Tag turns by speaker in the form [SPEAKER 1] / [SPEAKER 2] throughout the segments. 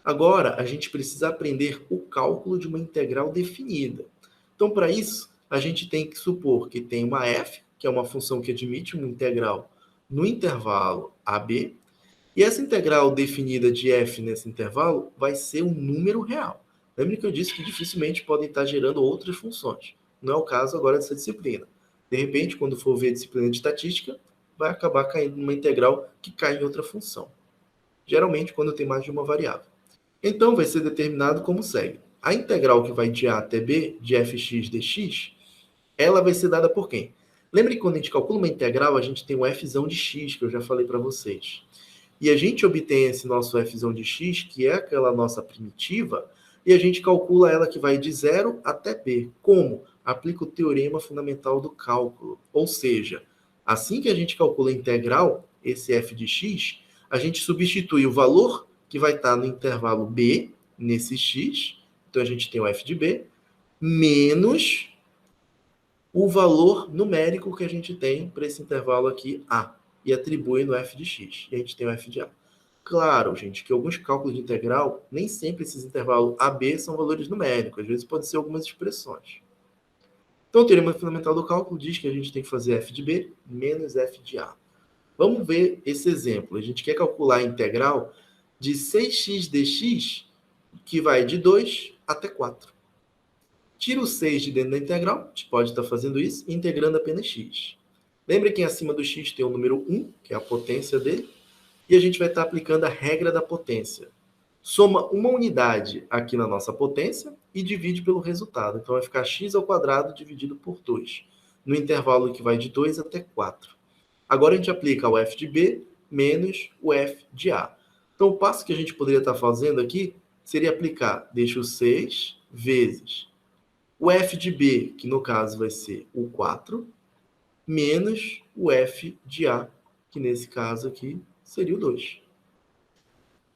[SPEAKER 1] Agora, a gente precisa aprender o cálculo de uma integral definida. Então, para isso, a gente tem que supor que tem uma f, que é uma função que admite uma integral no intervalo AB, e essa integral definida de f nesse intervalo vai ser um número real. Lembre que eu disse que dificilmente podem estar gerando outras funções. Não é o caso agora dessa disciplina. De repente, quando for ver a disciplina de estatística, vai acabar caindo numa integral que cai em outra função. Geralmente, quando tem mais de uma variável. Então, vai ser determinado como segue. A integral que vai de a até b, de fx dx, ela vai ser dada por quem? Lembre que quando a gente calcula uma integral, a gente tem um fzão de x, que eu já falei para vocês. E a gente obtém esse nosso fzão de x, que é aquela nossa primitiva, e a gente calcula ela que vai de 0 até b. Como? Aplica o teorema fundamental do cálculo. Ou seja, assim que a gente calcula a integral, esse f de x, a gente substitui o valor que vai estar no intervalo b, nesse x, então a gente tem o f de b, menos o valor numérico que a gente tem para esse intervalo aqui, a, e atribui no f de x. E a gente tem o f de a. Claro, gente, que alguns cálculos de integral, nem sempre esses intervalos AB são valores numéricos, às vezes podem ser algumas expressões. Então, o teorema fundamental do cálculo diz que a gente tem que fazer f de b menos f de a. Vamos ver esse exemplo. A gente quer calcular a integral de 6x dx, que vai de 2 até 4. Tira o 6 de dentro da integral, a gente pode estar fazendo isso, integrando apenas x. Lembra que acima do x tem o número 1, que é a potência dele, e a gente vai estar aplicando a regra da potência. Soma uma unidade aqui na nossa potência e divide pelo resultado. Então, vai ficar x ao quadrado dividido por 2, no intervalo que vai de 2 até 4. Agora, a gente aplica o f de b menos o f de a. Então, o passo que a gente poderia estar fazendo aqui seria aplicar, deixa o 6 vezes o f de b, que no caso vai ser o 4, menos o f de a, que nesse caso aqui seria o 2.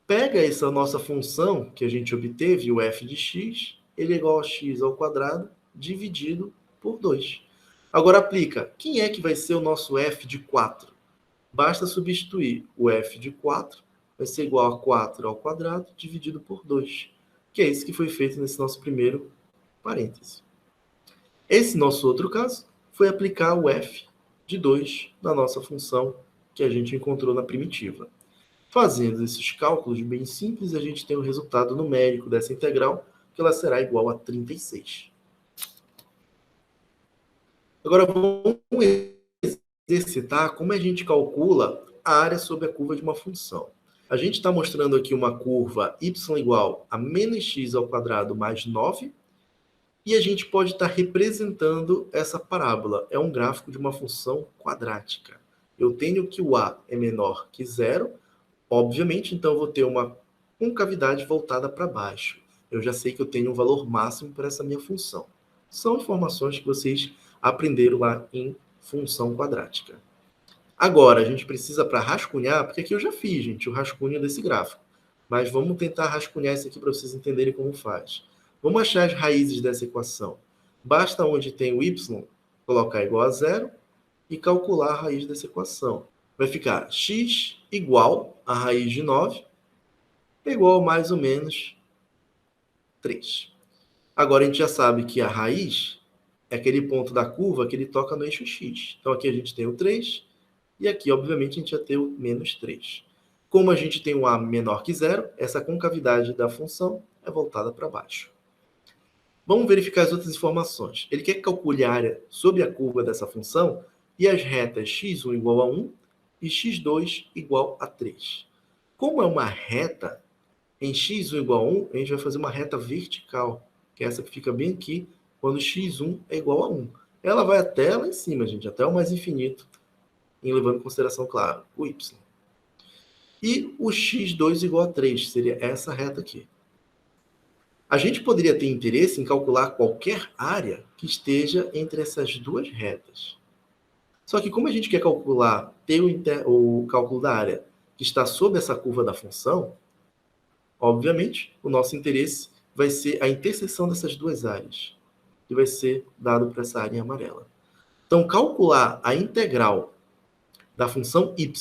[SPEAKER 1] Pega essa nossa função que a gente obteve, o f de x, ele é igual a x ao quadrado dividido por 2. Agora aplica, quem é que vai ser o nosso f de 4? Basta substituir o f de 4, vai ser igual a 4 ao quadrado dividido por 2, que é isso que foi feito nesse nosso primeiro parêntese. Esse nosso outro caso foi aplicar o f de 2 na nossa função que a gente encontrou na primitiva. Fazendo esses cálculos bem simples, a gente tem o resultado numérico dessa integral, que ela será igual a 36. Agora, vamos exercitar como a gente calcula a área sobre a curva de uma função. A gente está mostrando aqui uma curva y igual a menos x ao quadrado mais 9, e a gente pode estar representando essa parábola. É um gráfico de uma função quadrática. Eu tenho que o a é menor que 0, obviamente, então eu vou ter uma concavidade voltada para baixo. Eu já sei que eu tenho um valor máximo para essa minha função. São informações que vocês aprenderam lá em função quadrática. Agora, a gente precisa para rascunhar, porque aqui eu já fiz, gente, o rascunho desse gráfico. Mas vamos tentar rascunhar isso aqui para vocês entenderem como faz. Vamos achar as raízes dessa equação. Basta onde tem o y, colocar igual a 0 e calcular a raiz dessa equação. Vai ficar x igual a raiz de 9, igual a mais ou menos 3. Agora, a gente já sabe que a raiz é aquele ponto da curva que ele toca no eixo x. Então, aqui a gente tem o 3, e aqui, obviamente, a gente já tem o menos 3. Como a gente tem um a menor que 0, essa concavidade da função é voltada para baixo. Vamos verificar as outras informações. Ele quer que calcule a área sobre a curva dessa função e as retas x1 igual a 1 e x2 igual a 3. Como é uma reta, em x1 igual a 1, a gente vai fazer uma reta vertical, que é essa que fica bem aqui, quando x1 é igual a 1. Ela vai até lá em cima, gente, até o mais infinito, levando em consideração, claro, o y. E o x2 igual a 3, seria essa reta aqui. A gente poderia ter interesse em calcular qualquer área que esteja entre essas duas retas. Só que como a gente quer calcular, ter o cálculo da área que está sob essa curva da função, obviamente, o nosso interesse vai ser a interseção dessas duas áreas, que vai ser dado para essa área em amarela. Então, calcular a integral da função y,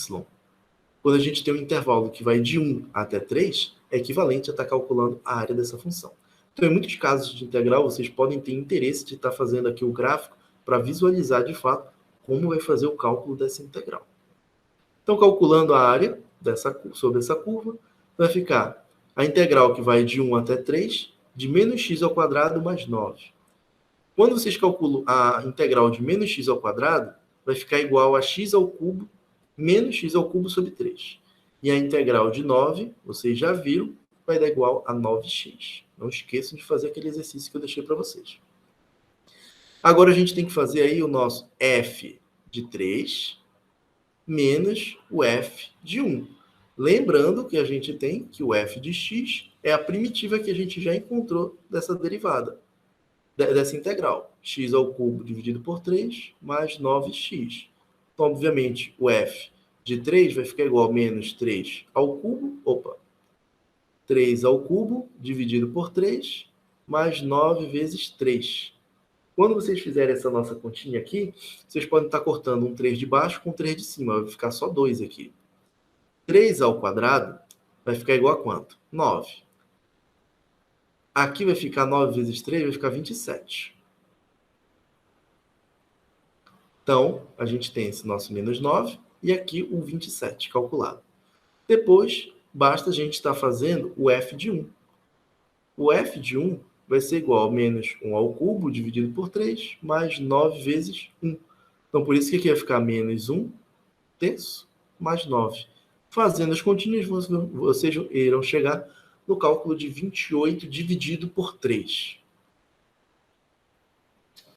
[SPEAKER 1] quando a gente tem um intervalo que vai de 1 até 3, é equivalente a estar calculando a área dessa função. Então, em muitos casos de integral, vocês podem ter interesse de estar fazendo aqui o gráfico para visualizar, de fato, como vai fazer o cálculo dessa integral. Então, calculando a área sobre essa curva, vai ficar a integral que vai de 1 até 3, de menos x ao quadrado mais 9. Quando vocês calculam a integral de menos x ao quadrado, vai ficar igual a x ao cubo menos x ao cubo sobre 3. E a integral de 9, vocês já viram, vai dar igual a 9x. Não esqueçam de fazer aquele exercício que eu deixei para vocês. Agora a gente tem que fazer aí o nosso f de 3 menos o f de 1. Lembrando que a gente tem que o f de x é a primitiva que a gente já encontrou dessa derivada, dessa integral. X ao cubo dividido por 3 mais 9x. Então, obviamente, o f de 3 vai ficar igual a menos 3 ao cubo, 3 ao cubo dividido por 3 mais 9 vezes 3. Quando vocês fizerem essa nossa continha aqui, vocês podem estar cortando um 3 de baixo com um 3 de cima. Vai ficar só 2 aqui. 3 ao quadrado vai ficar igual a quanto? 9. Aqui vai ficar 9 vezes 3, vai ficar 27. Então, a gente tem esse nosso menos 9 e aqui o 27 calculado. Depois, basta a gente estar fazendo o f de 1. O f de 1 vai ser igual a menos 1 ao cubo dividido por 3, mais 9 vezes 1. Então, por isso que aqui vai ficar menos 1 terço mais 9. Fazendo as continhas, vocês irão chegar no cálculo de 28 dividido por 3.